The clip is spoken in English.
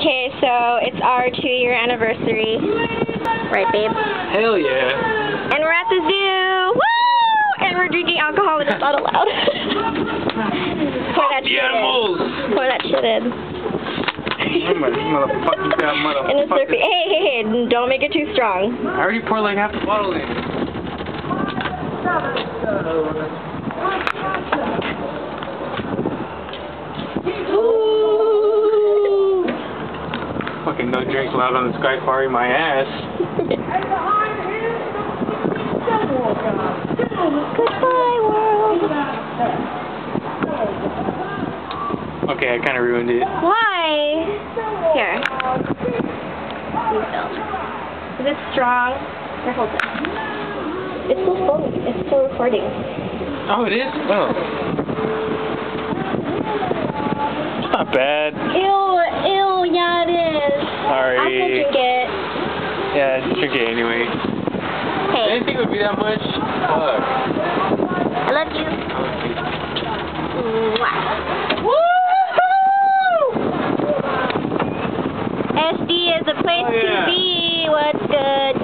Okay, so it's our 2-year anniversary. Right, babe? Hell yeah. And we're at the zoo! Woo! And we're drinking alcohol and it's not allowed. Pour that shit in. Pour that shit in. Motherfucker. In a Slurpee. Hey, don't make it too strong. I already poured like half the bottle in. Ooh. Fucking no drink allowed on the Sky Party, my ass. Goodbye, world. Okay, I kind of ruined it. Why? Here. Is it strong? Here, hold it. It's still filming. It's still recording. Oh, it is? Oh. It's not bad. Ew, yeah, it is. Sorry. I'll still drink it. Yeah, drink it anyway. Hey. I didn't think it would be that much. Fuck. I love you. Woo! SD is the place to be. What's good?